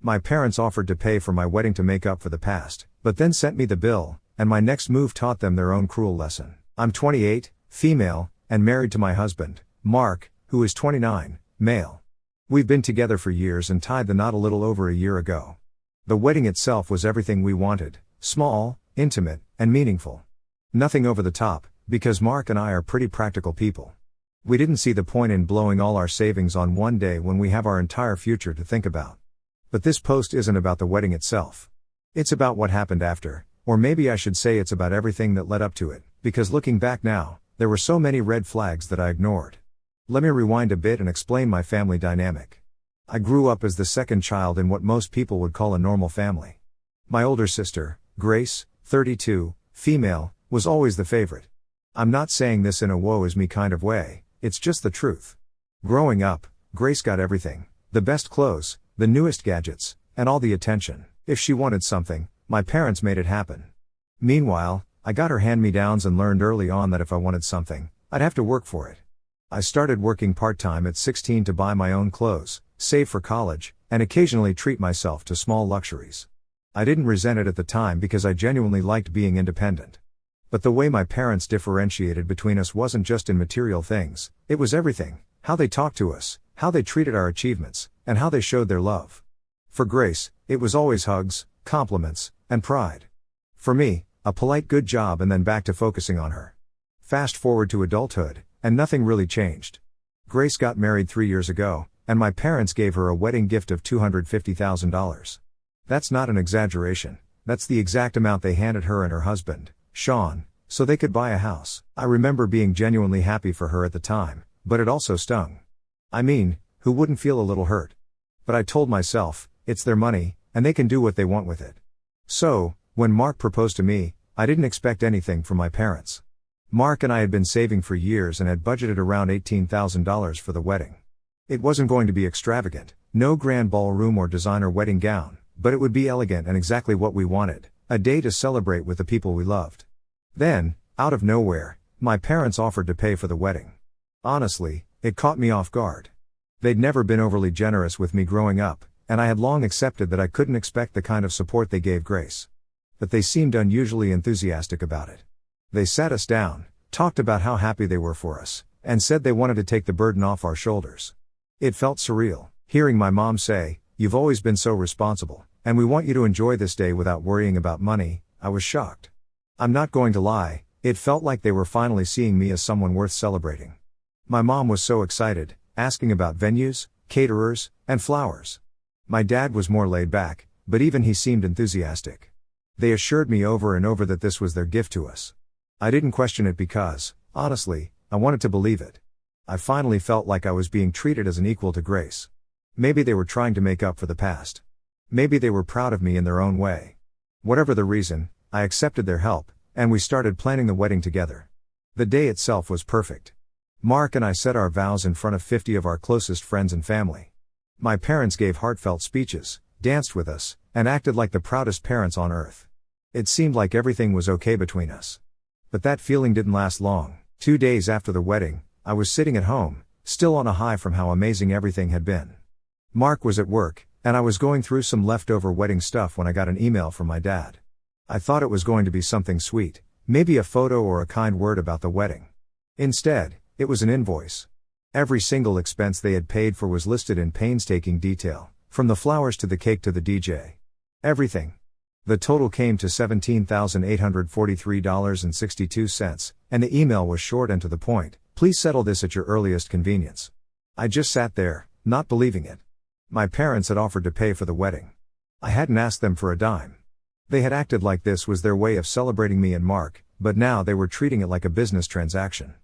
My parents offered to pay for my wedding to make up for the past, but then sent me the bill, and my next move taught them their own cruel lesson. I'm 28, female, and married to my husband, Mark, who is 29, male. We've been together for years and tied the knot a little over a year ago. The wedding itself was everything we wanted: small, intimate, and meaningful. Nothing over the top, because Mark and I are pretty practical people. We didn't see the point in blowing all our savings on one day when we have our entire future to think about. But this post isn't about the wedding itself. It's about what happened after, or maybe I should say it's about everything that led up to it, because looking back now, there were so many red flags that I ignored. Let me rewind a bit and explain my family dynamic. I grew up as the second child in what most people would call a normal family. My older sister, Grace, 32, female, was always the favorite. I'm not saying this in a woe is me kind of way, it's just the truth. Growing up, Grace got everything: the best clothes, the newest gadgets, and all the attention. If she wanted something, my parents made it happen. Meanwhile, I got her hand-me-downs and learned early on that if I wanted something, I'd have to work for it. I started working part-time at 16 to buy my own clothes, save for college, and occasionally treat myself to small luxuries. I didn't resent it at the time because I genuinely liked being independent. But the way my parents differentiated between us wasn't just in material things, it was everything: how they talked to us, how they treated our achievements, and how they showed their love. For Grace, it was always hugs, compliments, and pride. For me, a polite good job and then back to focusing on her. Fast forward to adulthood, and nothing really changed. Grace got married 3 years ago, and my parents gave her a wedding gift of $250,000. That's not an exaggeration, that's the exact amount they handed her and her husband, Sean, so they could buy a house. I remember being genuinely happy for her at the time, but it also stung. I mean, who wouldn't feel a little hurt? But I told myself, it's their money, and they can do what they want with it. So, when Mark proposed to me, I didn't expect anything from my parents. Mark and I had been saving for years and had budgeted around $18,000 for the wedding. It wasn't going to be extravagant, no grand ballroom or designer wedding gown, but it would be elegant and exactly what we wanted: a day to celebrate with the people we loved. Then, out of nowhere, my parents offered to pay for the wedding. Honestly, it caught me off guard. They'd never been overly generous with me growing up, and I had long accepted that I couldn't expect the kind of support they gave Grace. But they seemed unusually enthusiastic about it. They sat us down, talked about how happy they were for us, and said they wanted to take the burden off our shoulders. It felt surreal, hearing my mom say, "You've always been so responsible, and we want you to enjoy this day without worrying about money." I was shocked. I'm not going to lie, it felt like they were finally seeing me as someone worth celebrating. My mom was so excited, asking about venues, caterers, and flowers. My dad was more laid back, but even he seemed enthusiastic. They assured me over and over that this was their gift to us. I didn't question it because, honestly, I wanted to believe it. I finally felt like I was being treated as an equal to Grace. Maybe they were trying to make up for the past. Maybe they were proud of me in their own way. Whatever the reason, I accepted their help, and we started planning the wedding together. The day itself was perfect. Mark and I said our vows in front of 50 of our closest friends and family. My parents gave heartfelt speeches, danced with us, and acted like the proudest parents on earth. It seemed like everything was okay between us. But that feeling didn't last long. 2 days after the wedding, I was sitting at home, still on a high from how amazing everything had been. Mark was at work, and I was going through some leftover wedding stuff when I got an email from my dad. I thought it was going to be something sweet, maybe a photo or a kind word about the wedding. Instead, it was an invoice. Every single expense they had paid for was listed in painstaking detail, from the flowers to the cake to the DJ. Everything. The total came to $17,843.62, and the email was short and to the point: "Please settle this at your earliest convenience." I just sat there, not believing it. My parents had offered to pay for the wedding. I hadn't asked them for a dime. They had acted like this was their way of celebrating me and Mark, but now they were treating it like a business transaction.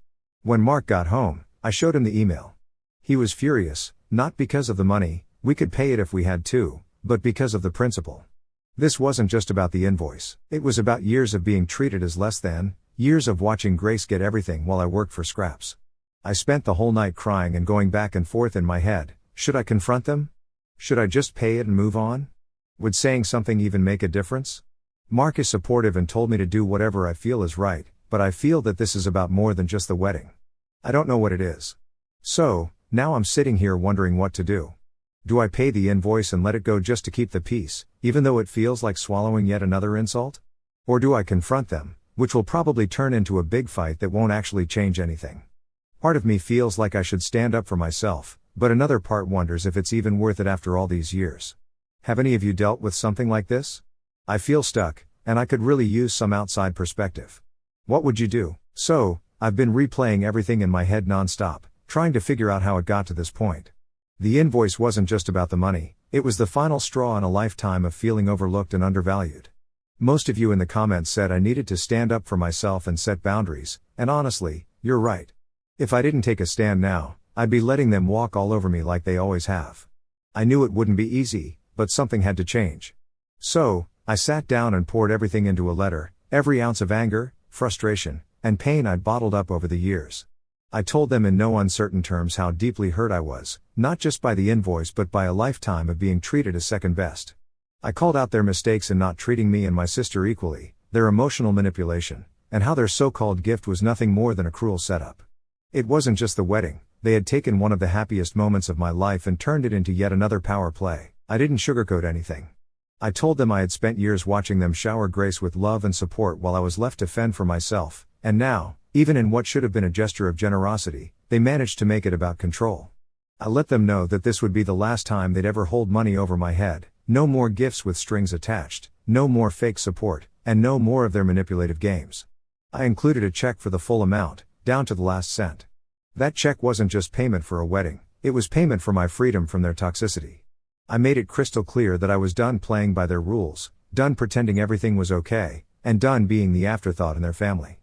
When Mark got home, I showed him the email. He was furious, not because of the money, we could pay it if we had to, but because of the principle. This wasn't just about the invoice, it was about years of being treated as less than, years of watching Grace get everything while I worked for scraps. I spent the whole night crying and going back and forth in my head. Should I confront them? Should I just pay it and move on? Would saying something even make a difference? Mark is supportive and told me to do whatever I feel is right, but I feel that this is about more than just the wedding. I don't know what it is. So, now I'm sitting here wondering what to do. Do I pay the invoice and let it go just to keep the peace, even though it feels like swallowing yet another insult? Or do I confront them, which will probably turn into a big fight that won't actually change anything? Part of me feels like I should stand up for myself, but another part wonders if it's even worth it after all these years. Have any of you dealt with something like this? I feel stuck, and I could really use some outside perspective. What would you do? So, I've been replaying everything in my head non-stop, trying to figure out how it got to this point. The invoice wasn't just about the money, it was the final straw in a lifetime of feeling overlooked and undervalued. Most of you in the comments said I needed to stand up for myself and set boundaries, and honestly, you're right. If I didn't take a stand now, I'd be letting them walk all over me like they always have. I knew it wouldn't be easy, but something had to change. So, I sat down and poured everything into a letter, every ounce of anger, frustration, and pain I'd bottled up over the years. I told them in no uncertain terms how deeply hurt I was, not just by the invoice but by a lifetime of being treated as second best. I called out their mistakes in not treating me and my sister equally, their emotional manipulation, and how their so-called gift was nothing more than a cruel setup. It wasn't just the wedding, they had taken one of the happiest moments of my life and turned it into yet another power play. I didn't sugarcoat anything. I told them I had spent years watching them shower Grace with love and support while I was left to fend for myself, and now, even in what should have been a gesture of generosity, they managed to make it about control. I let them know that this would be the last time they'd ever hold money over my head, no more gifts with strings attached, no more fake support, and no more of their manipulative games. I included a check for the full amount, down to the last cent. That check wasn't just payment for a wedding, it was payment for my freedom from their toxicity. I made it crystal clear that I was done playing by their rules, done pretending everything was okay, and done being the afterthought in their family.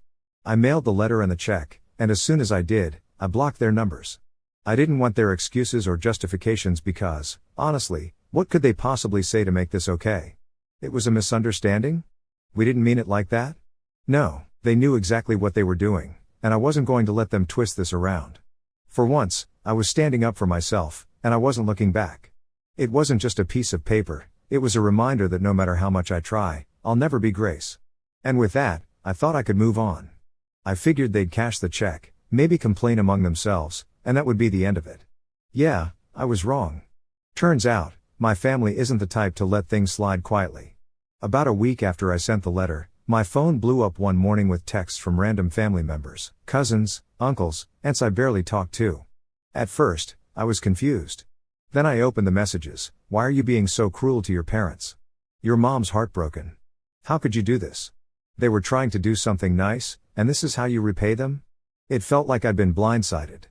I mailed the letter and the check, and as soon as I did, I blocked their numbers. I didn't want their excuses or justifications because, honestly, what could they possibly say to make this okay? It was a misunderstanding? We didn't mean it like that? No, they knew exactly what they were doing, and I wasn't going to let them twist this around. For once, I was standing up for myself, and I wasn't looking back. It wasn't just a piece of paper, it was a reminder that no matter how much I try, I'll never be Grace. And with that, I thought I could move on. I figured they'd cash the check, maybe complain among themselves, and that would be the end of it. Yeah, I was wrong. Turns out, my family isn't the type to let things slide quietly. About a week after I sent the letter, my phone blew up one morning with texts from random family members, cousins, uncles, aunts I barely talked to. At first, I was confused. Then I opened the messages. Why are you being so cruel to your parents? Your mom's heartbroken. How could you do this? They were trying to do something nice, and this is how you repay them? It felt like I'd been blindsided.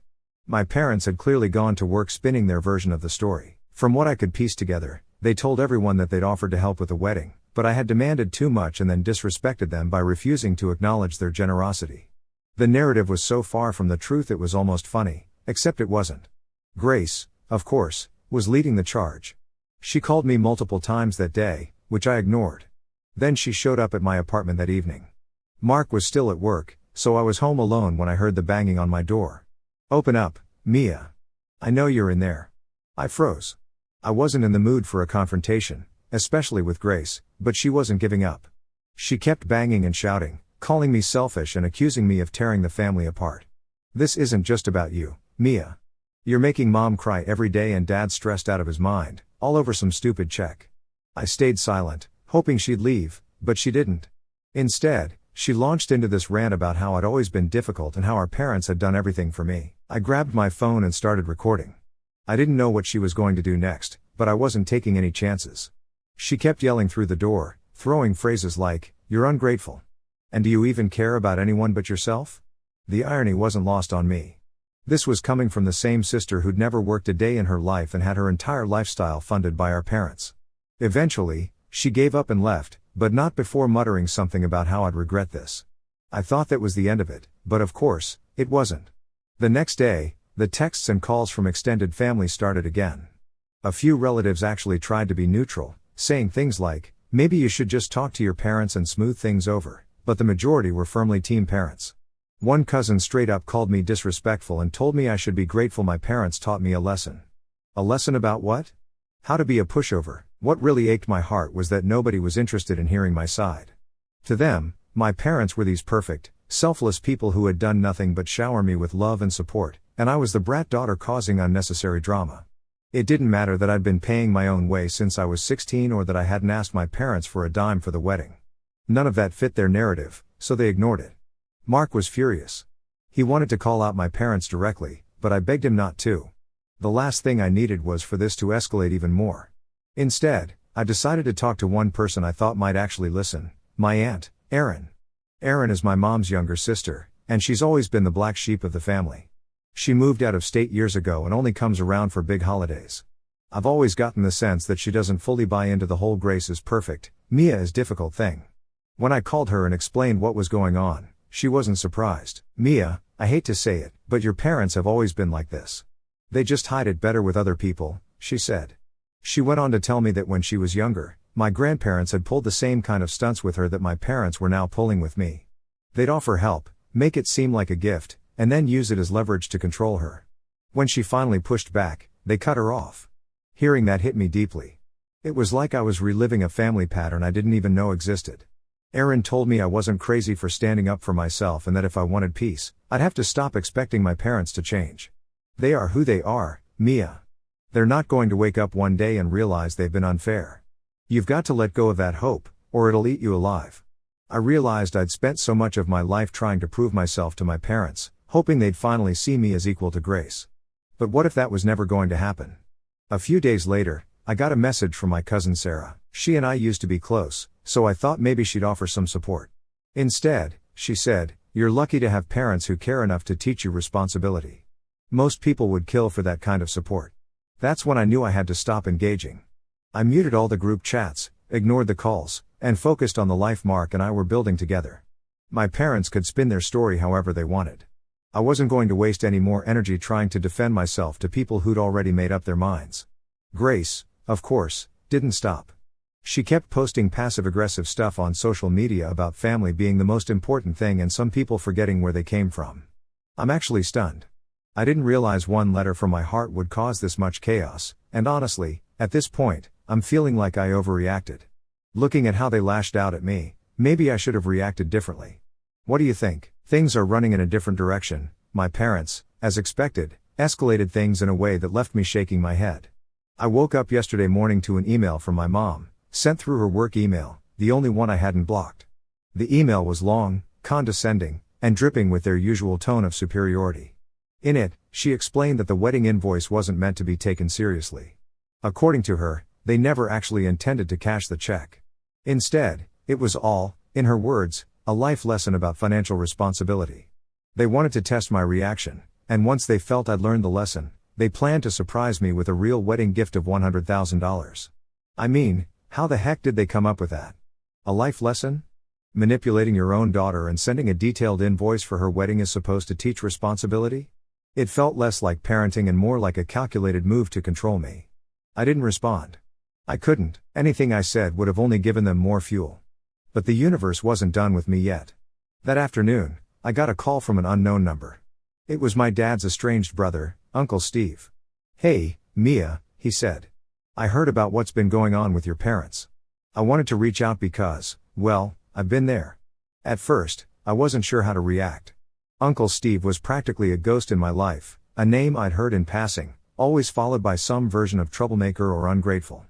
My parents had clearly gone to work spinning their version of the story. From what I could piece together, they told everyone that they'd offered to help with the wedding, but I had demanded too much and then disrespected them by refusing to acknowledge their generosity. The narrative was so far from the truth it was almost funny, except it wasn't. Grace, of course, was leading the charge. She called me multiple times that day, which I ignored. Then she showed up at my apartment that evening. Mark was still at work, so I was home alone when I heard the banging on my door. Open up, Mia. I know you're in there. I froze. I wasn't in the mood for a confrontation, especially with Grace, but she wasn't giving up. She kept banging and shouting, calling me selfish and accusing me of tearing the family apart. This isn't just about you, Mia. You're making mom cry every day and dad stressed out of his mind, all over some stupid check. I stayed silent, hoping she'd leave, but she didn't. Instead, she launched into this rant about how I'd always been difficult and how our parents had done everything for me. I grabbed my phone and started recording. I didn't know what she was going to do next, but I wasn't taking any chances. She kept yelling through the door, throwing phrases like, "You're ungrateful. And do you even care about anyone but yourself?" The irony wasn't lost on me. This was coming from the same sister who'd never worked a day in her life and had her entire lifestyle funded by our parents. Eventually, she gave up and left, but not before muttering something about how I'd regret this. I thought that was the end of it, but of course, it wasn't. The next day, the texts and calls from extended family started again. A few relatives actually tried to be neutral, saying things like, "Maybe you should just talk to your parents and smooth things over," but the majority were firmly team parents. One cousin straight up called me disrespectful and told me I should be grateful my parents taught me a lesson. A lesson about what? How to be a pushover. What really ached my heart was that nobody was interested in hearing my side. To them, my parents were these perfect, selfless people who had done nothing but shower me with love and support, and I was the brat daughter causing unnecessary drama. It didn't matter that I'd been paying my own way since I was 16 or that I hadn't asked my parents for a dime for the wedding. None of that fit their narrative, so they ignored it. Mark was furious. He wanted to call out my parents directly, but I begged him not to. The last thing I needed was for this to escalate even more. Instead, I decided to talk to one person I thought might actually listen, my aunt, Erin. Erin is my mom's younger sister, and she's always been the black sheep of the family. She moved out of state years ago and only comes around for big holidays. I've always gotten the sense that she doesn't fully buy into the whole grace is perfect, Mia is difficult thing. When I called her and explained what was going on, she wasn't surprised. Mia, I hate to say it, but your parents have always been like this. They just hide it better with other people, she said. She went on to tell me that when she was younger, my grandparents had pulled the same kind of stunts with her that my parents were now pulling with me. They'd offer help, make it seem like a gift, and then use it as leverage to control her. When she finally pushed back, they cut her off. Hearing that hit me deeply. It was like I was reliving a family pattern I didn't even know existed. Erin told me I wasn't crazy for standing up for myself and that if I wanted peace, I'd have to stop expecting my parents to change. They are who they are, Mia. They're not going to wake up one day and realize they've been unfair. You've got to let go of that hope, or it'll eat you alive. I realized I'd spent so much of my life trying to prove myself to my parents, hoping they'd finally see me as equal to Grace. But what if that was never going to happen? A few days later, I got a message from my cousin Sarah. She and I used to be close, so I thought maybe she'd offer some support. Instead, she said, "You're lucky to have parents who care enough to teach you responsibility. Most people would kill for that kind of support." That's when I knew I had to stop engaging. I muted all the group chats, ignored the calls, and focused on the life Mark and I were building together. My parents could spin their story however they wanted. I wasn't going to waste any more energy trying to defend myself to people who'd already made up their minds. Grace, of course, didn't stop. She kept posting passive-aggressive stuff on social media about family being the most important thing and some people forgetting where they came from. I'm actually stunned. I didn't realize one letter from my heart would cause this much chaos, and honestly, at this point, I'm feeling like I overreacted. Looking at how they lashed out at me, maybe I should have reacted differently. What do you think? Things are running in a different direction. My parents, as expected, escalated things in a way that left me shaking my head. I woke up yesterday morning to an email from my mom, sent through her work email, the only one I hadn't blocked. The email was long, condescending, and dripping with their usual tone of superiority. In it, she explained that the wedding invoice wasn't meant to be taken seriously. According to her, they never actually intended to cash the check. Instead, it was all, in her words, a life lesson about financial responsibility. They wanted to test my reaction, and once they felt I'd learned the lesson, they planned to surprise me with a real wedding gift of $100,000. I mean, how the heck did they come up with that? A life lesson? Manipulating your own daughter and sending a detailed invoice for her wedding is supposed to teach responsibility? It felt less like parenting and more like a calculated move to control me. I didn't respond. I couldn't. Anything I said would have only given them more fuel. But the universe wasn't done with me yet. That afternoon, I got a call from an unknown number. It was my dad's estranged brother, Uncle Steve. "Hey, Mia," he said. "I heard about what's been going on with your parents. I wanted to reach out because, well, I've been there." At first, I wasn't sure how to react. Uncle Steve was practically a ghost in my life, a name I'd heard in passing, always followed by some version of troublemaker or ungrateful.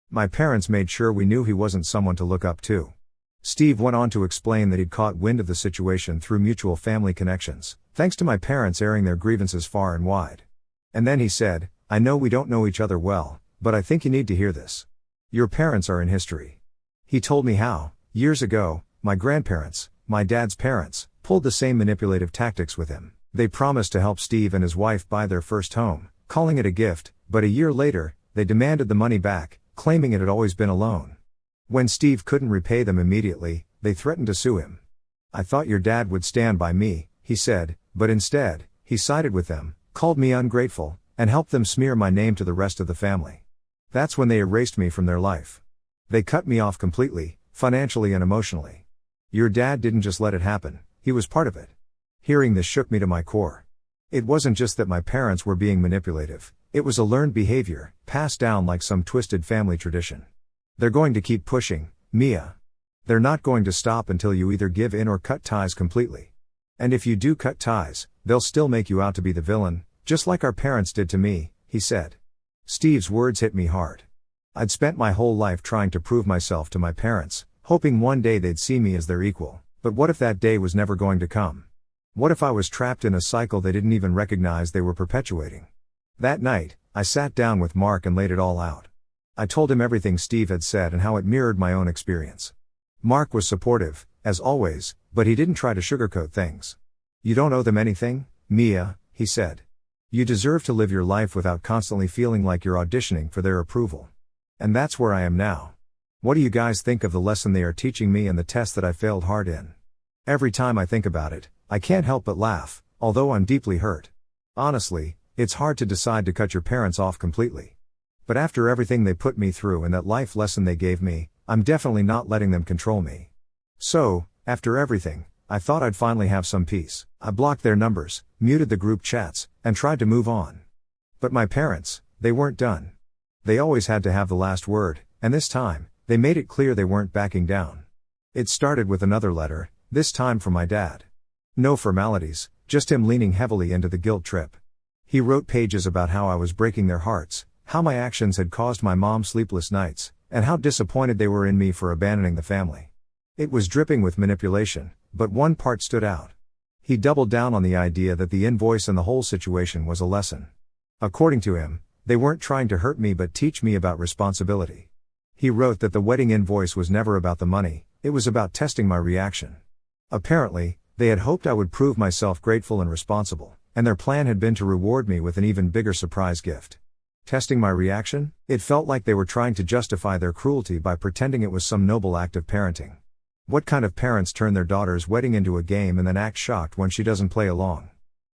My parents made sure we knew he wasn't someone to look up to. Steve went on to explain that he'd caught wind of the situation through mutual family connections, thanks to my parents airing their grievances far and wide. And then he said, "I know we don't know each other well, but I think you need to hear this. Your parents are in history." He told me how, years ago, my grandparents, my dad's parents, pulled the same manipulative tactics with him. They promised to help Steve and his wife buy their first home, calling it a gift, but a year later, they demanded the money back, claiming it had always been a loan. When Steve couldn't repay them immediately, they threatened to sue him. "I thought your dad would stand by me," he said, but instead, he sided with them, called me ungrateful, and helped them smear my name to the rest of the family. That's when they erased me from their life. They cut me off completely, financially and emotionally. Your dad didn't just let it happen, he was part of it. Hearing this shook me to my core. It wasn't just that my parents were being manipulative, it was a learned behavior, passed down like some twisted family tradition. They're going to keep pushing, Mia. They're not going to stop until you either give in or cut ties completely. And if you do cut ties, they'll still make you out to be the villain, just like our parents did to me, he said. Steve's words hit me hard. I'd spent my whole life trying to prove myself to my parents, hoping one day they'd see me as their equal, but what if that day was never going to come? What if I was trapped in a cycle they didn't even recognize they were perpetuating? That night, I sat down with Mark and laid it all out. I told him everything Steve had said and how it mirrored my own experience. Mark was supportive, as always, but he didn't try to sugarcoat things. "You don't owe them anything, Mia," he said. "You deserve to live your life without constantly feeling like you're auditioning for their approval." And that's where I am now. What do you guys think of the lesson they are teaching me and the test that I failed hard in? Every time I think about it, I can't help but laugh, although I'm deeply hurt. Honestly, it's hard to decide to cut your parents off completely. But after everything they put me through and that life lesson they gave me, I'm definitely not letting them control me. So, after everything, I thought I'd finally have some peace. I blocked their numbers, muted the group chats, and tried to move on. But my parents, they weren't done. They always had to have the last word, and this time, they made it clear they weren't backing down. It started with another letter, this time from my dad. No formalities, just him leaning heavily into the guilt trip. He wrote pages about how I was breaking their hearts, how my actions had caused my mom sleepless nights, and how disappointed they were in me for abandoning the family. It was dripping with manipulation, but one part stood out. He doubled down on the idea that the invoice and the whole situation was a lesson. According to him, they weren't trying to hurt me but teach me about responsibility. He wrote that the wedding invoice was never about the money, it was about testing my reaction. Apparently, they had hoped I would prove myself grateful and responsible, and their plan had been to reward me with an even bigger surprise gift. Testing my reaction? It felt like they were trying to justify their cruelty by pretending it was some noble act of parenting. What kind of parents turn their daughter's wedding into a game and then act shocked when she doesn't play along?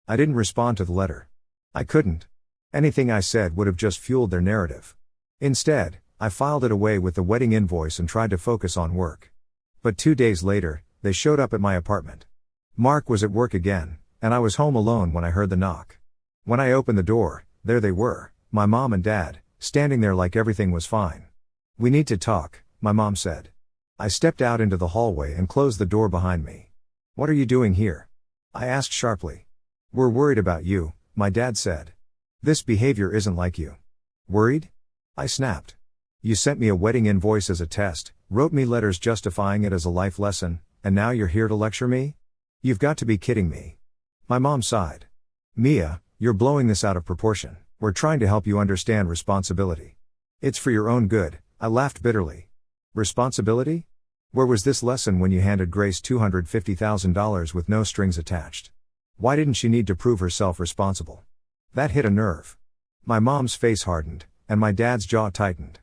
I didn't respond to the letter. I couldn't. Anything I said would have just fueled their narrative. Instead, I filed it away with the wedding invoice and tried to focus on work. But 2 days later, they showed up at my apartment. Mark was at work again, and I was home alone when I heard the knock. When I opened the door, there they were, my mom and dad, standing there like everything was fine. "We need to talk," my mom said. I stepped out into the hallway and closed the door behind me. "What are you doing here?" I asked sharply. "We're worried about you," my dad said. "This behavior isn't like you." "Worried?" I snapped. "You sent me a wedding invoice as a test, wrote me letters justifying it as a life lesson, and now you're here to lecture me? You've got to be kidding me." My mom sighed. "Mia, you're blowing this out of proportion. We're trying to help you understand responsibility. It's for your own good." I laughed bitterly. Responsibility? Where was this lesson when you handed Grace $250,000 with no strings attached? Why didn't she need to prove herself responsible? That hit a nerve. My mom's face hardened, and my dad's jaw tightened.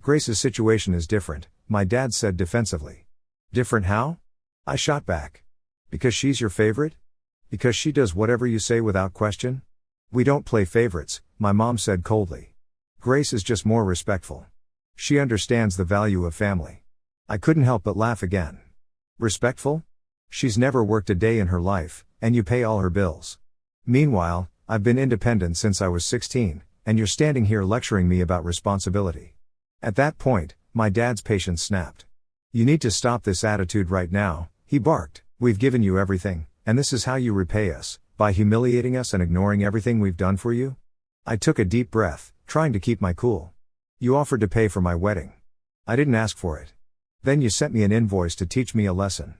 "Grace's situation is different," my dad said defensively. "Different how?" I shot back. "Because she's your favorite? Because she does whatever you say without question?" "We don't play favorites," my mom said coldly. "Grace is just more respectful. She understands the value of family." I couldn't help but laugh again. "Respectful? She's never worked a day in her life, and you pay all her bills. Meanwhile, I've been independent since I was 16, and you're standing here lecturing me about responsibility." At that point, my dad's patience snapped. "You need to stop this attitude right now," he barked. "We've given you everything, and this is how you repay us, by humiliating us and ignoring everything we've done for you?" I took a deep breath, trying to keep my cool. "You offered to pay for my wedding. I didn't ask for it. Then you sent me an invoice to teach me a lesson.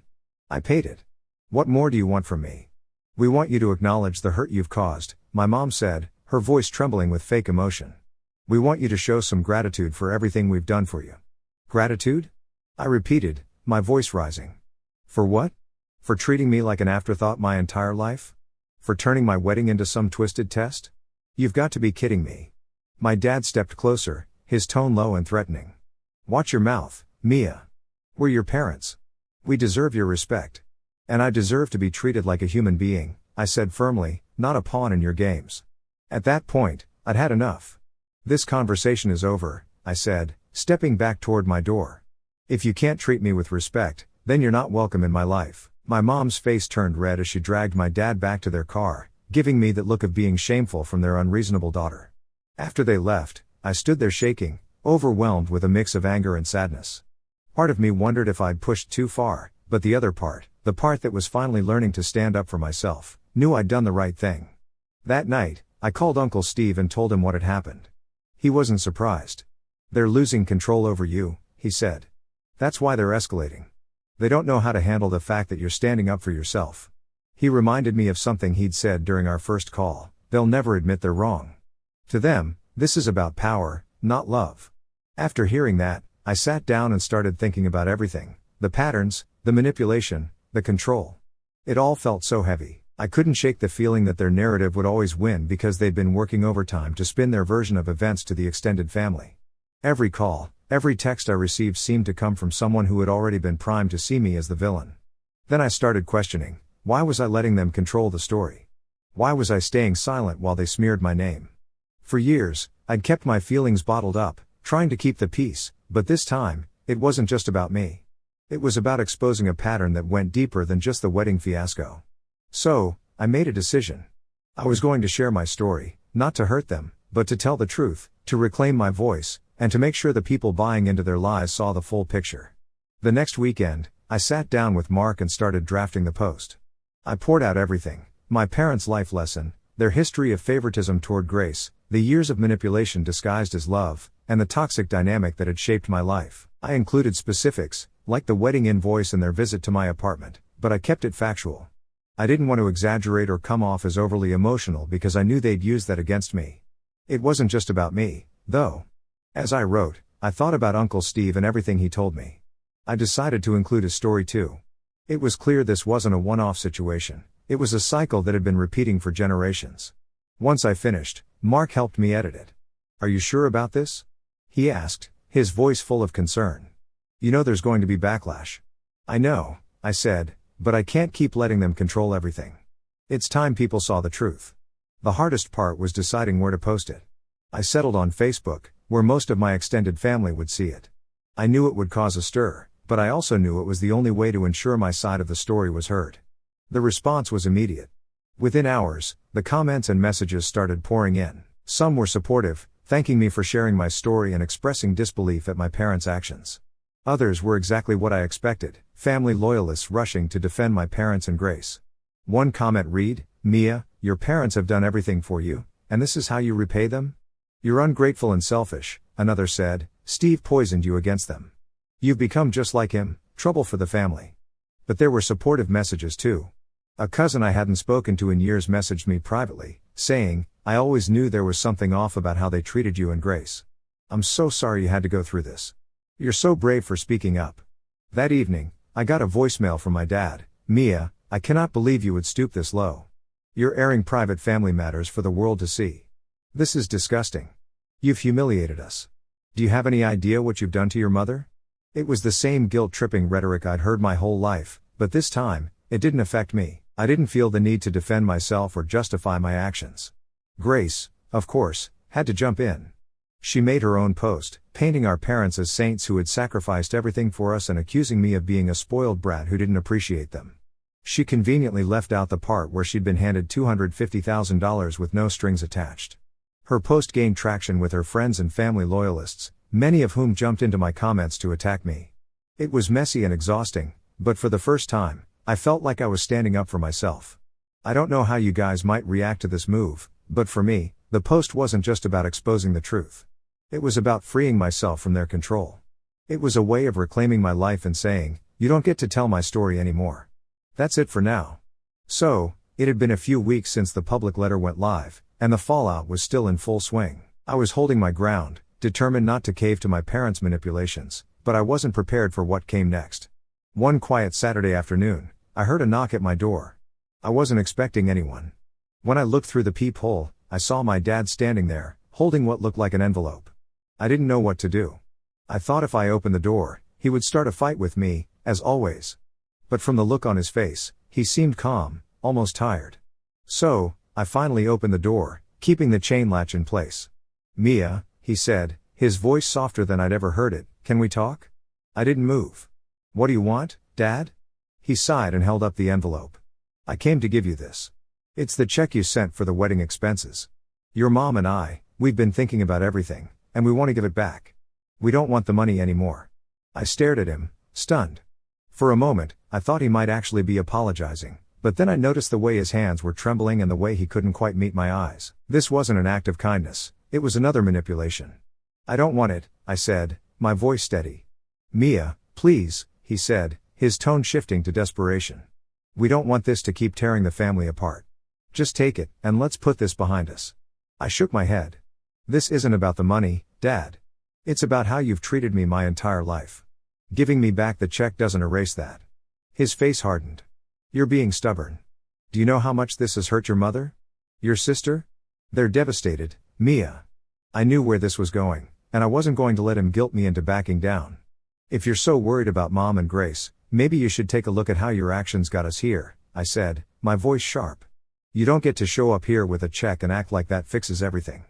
I paid it. What more do you want from me?" "We want you to acknowledge the hurt you've caused," my mom said, her voice trembling with fake emotion. "We want you to show some gratitude for everything we've done for you." "Gratitude?" I repeated, my voice rising. "For what? For treating me like an afterthought my entire life? For turning my wedding into some twisted test? You've got to be kidding me." My dad stepped closer, his tone low and threatening. "Watch your mouth, Mia. We're your parents. We deserve your respect. And I deserve to be treated like a human being," I said firmly, "not a pawn in your games." At that point, I'd had enough. "This conversation is over," I said, stepping back toward my door. "If you can't treat me with respect, then you're not welcome in my life." My mom's face turned red as she dragged my dad back to their car, giving me that look of being shameful from their unreasonable daughter. After they left, I stood there shaking, overwhelmed with a mix of anger and sadness. Part of me wondered if I'd pushed too far, but the other part, the part that was finally learning to stand up for myself, knew I'd done the right thing. That night, I called Uncle Steve and told him what had happened. He wasn't surprised. "They're losing control over you," he said. "That's why they're escalating. They don't know how to handle the fact that you're standing up for yourself." He reminded me of something he'd said during our first call: "They'll never admit they're wrong. To them, this is about power, not love." After hearing that, I sat down and started thinking about everything: the patterns, the manipulation, the control. It all felt so heavy. I couldn't shake the feeling that their narrative would always win because they'd been working overtime to spin their version of events to the extended family. Every call, every text I received seemed to come from someone who had already been primed to see me as the villain. Then I started questioning, why was I letting them control the story? Why was I staying silent while they smeared my name? For years, I'd kept my feelings bottled up, trying to keep the peace, but this time, it wasn't just about me. It was about exposing a pattern that went deeper than just the wedding fiasco. So, I made a decision. I was going to share my story, not to hurt them, but to tell the truth, to reclaim my voice, and to make sure the people buying into their lies saw the full picture. The next weekend, I sat down with Mark and started drafting the post. I poured out everything: my parents' life lesson, their history of favoritism toward Grace, the years of manipulation disguised as love, and the toxic dynamic that had shaped my life. I included specifics, like the wedding invoice and their visit to my apartment, but I kept it factual. I didn't want to exaggerate or come off as overly emotional because I knew they'd use that against me. It wasn't just about me, though. As I wrote, I thought about Uncle Steve and everything he told me. I decided to include his story too. It was clear this wasn't a one-off situation. It was a cycle that had been repeating for generations. Once I finished, Mark helped me edit it. "Are you sure about this?" he asked, his voice full of concern. "You know there's going to be backlash." "I know," I said, "but I can't keep letting them control everything. It's time people saw the truth." The hardest part was deciding where to post it. I settled on Facebook, where most of my extended family would see it. I knew it would cause a stir, but I also knew it was the only way to ensure my side of the story was heard. The response was immediate. Within hours, the comments and messages started pouring in. Some were supportive, thanking me for sharing my story and expressing disbelief at my parents' actions. Others were exactly what I expected: family loyalists rushing to defend my parents and Grace. One comment read, "Mia, your parents have done everything for you, and this is how you repay them? You're ungrateful and selfish." Another said, "Steve poisoned you against them. You've become just like him, trouble for the family." But there were supportive messages too. A cousin I hadn't spoken to in years messaged me privately, saying, "I always knew there was something off about how they treated you and Grace. I'm so sorry you had to go through this. You're so brave for speaking up." That evening, I got a voicemail from my dad: "Mia, I cannot believe you would stoop this low. You're airing private family matters for the world to see. This is disgusting. You've humiliated us. Do you have any idea what you've done to your mother?" It was the same guilt-tripping rhetoric I'd heard my whole life, but this time, it didn't affect me. I didn't feel the need to defend myself or justify my actions. Grace, of course, had to jump in. She made her own post, painting our parents as saints who had sacrificed everything for us and accusing me of being a spoiled brat who didn't appreciate them. She conveniently left out the part where she'd been handed $250,000 with no strings attached. Her post gained traction with her friends and family loyalists, many of whom jumped into my comments to attack me. It was messy and exhausting, but for the first time, I felt like I was standing up for myself. I don't know how you guys might react to this move, but for me, the post wasn't just about exposing the truth. It was about freeing myself from their control. It was a way of reclaiming my life and saying, "You don't get to tell my story anymore. That's it for now." So, it had been a few weeks since the public letter went live, and the fallout was still in full swing. I was holding my ground, determined not to cave to my parents' manipulations, but I wasn't prepared for what came next. One quiet Saturday afternoon, I heard a knock at my door. I wasn't expecting anyone. When I looked through the peephole, I saw my dad standing there, holding what looked like an envelope. I didn't know what to do. I thought if I opened the door, he would start a fight with me, as always. But from the look on his face, he seemed calm, almost tired. So, I finally opened the door, keeping the chain latch in place. "Mia," he said, his voice softer than I'd ever heard it, "can we talk?" I didn't move. "What do you want, Dad?" He sighed and held up the envelope. "I came to give you this. It's the check you sent for the wedding expenses. Your mom and we've been thinking about everything, and we want to give it back. We don't want the money anymore." I stared at him, stunned. For a moment, I thought he might actually be apologizing, but then I noticed the way his hands were trembling and the way he couldn't quite meet my eyes. This wasn't an act of kindness, It was another manipulation. I don't want it, I said, my voice steady. Mia, please, he said, his tone shifting to desperation. We don't want this to keep tearing the family apart. Just take it, and let's put this behind us. I shook my head. This isn't about the money, Dad. It's about how you've treated me my entire life. Giving me back the check doesn't erase that. His face hardened. You're being stubborn. Do you know how much this has hurt your mother? Your sister? They're devastated, Mia. I knew where this was going, and I wasn't going to let him guilt me into backing down. If you're so worried about Mom and Grace, maybe you should take a look at how your actions got us here, I said, my voice sharp. You don't get to show up here with a check and act like that fixes everything.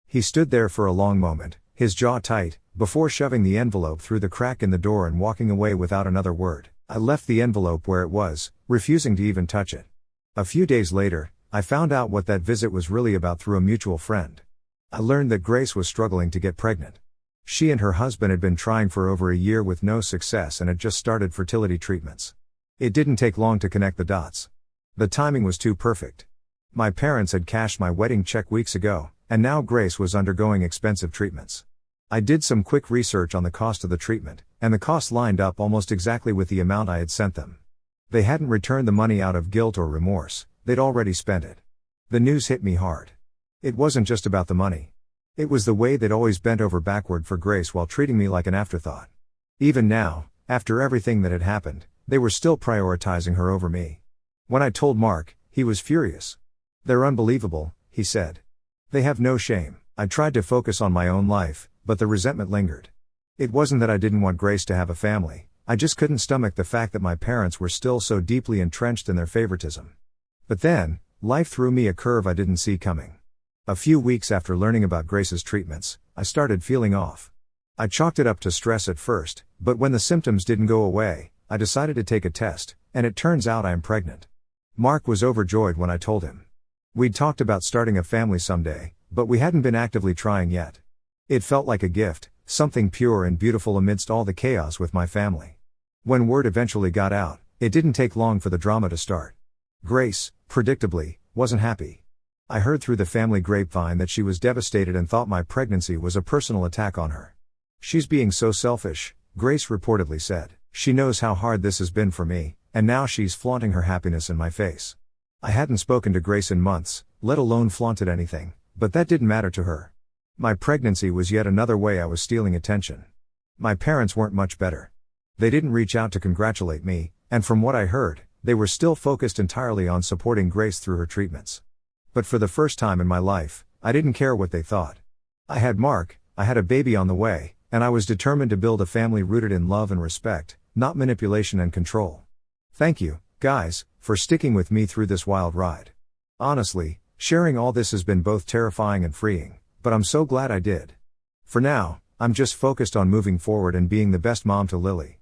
He stood there for a long moment, his jaw tight, before shoving the envelope through the crack in the door and walking away without another word. I left the envelope where it was, refusing to even touch it. A few days later, I found out what that visit was really about through a mutual friend. I learned that Grace was struggling to get pregnant. She and her husband had been trying for over a year with no success and had just started fertility treatments. It didn't take long to connect the dots. The timing was too perfect. My parents had cashed my wedding check weeks ago, and now Grace was undergoing expensive treatments. I did some quick research on the cost of the treatment, and the cost lined up almost exactly with the amount I had sent them. They hadn't returned the money out of guilt or remorse, they'd already spent it. The news hit me hard. It wasn't just about the money. It was the way they'd always bent over backward for Grace while treating me like an afterthought. Even now, after everything that had happened, they were still prioritizing her over me. When I told Mark, he was furious. They're unbelievable, he said. They have no shame. I tried to focus on my own life, but the resentment lingered. It wasn't that I didn't want Grace to have a family, I just couldn't stomach the fact that my parents were still so deeply entrenched in their favoritism. But then, life threw me a curve I didn't see coming. A few weeks after learning about Grace's treatments, I started feeling off. I chalked it up to stress at first, but when the symptoms didn't go away, I decided to take a test, and it turns out I'm pregnant. Mark was overjoyed when I told him. We'd talked about starting a family someday, but we hadn't been actively trying yet. It felt like a gift, something pure and beautiful amidst all the chaos with my family. When word eventually got out, it didn't take long for the drama to start. Grace, predictably, wasn't happy. I heard through the family grapevine that she was devastated and thought my pregnancy was a personal attack on her. She's being so selfish, Grace reportedly said. She knows how hard this has been for me, and now she's flaunting her happiness in my face. I hadn't spoken to Grace in months, let alone flaunted anything, but that didn't matter to her. My pregnancy was yet another way I was stealing attention. My parents weren't much better. They didn't reach out to congratulate me, and from what I heard, they were still focused entirely on supporting Grace through her treatments. But for the first time in my life, I didn't care what they thought. I had Mark, I had a baby on the way, and I was determined to build a family rooted in love and respect, not manipulation and control. Thank you, guys, for sticking with me through this wild ride. Honestly, sharing all this has been both terrifying and freeing, but I'm so glad I did. For now, I'm just focused on moving forward and being the best mom to Lily.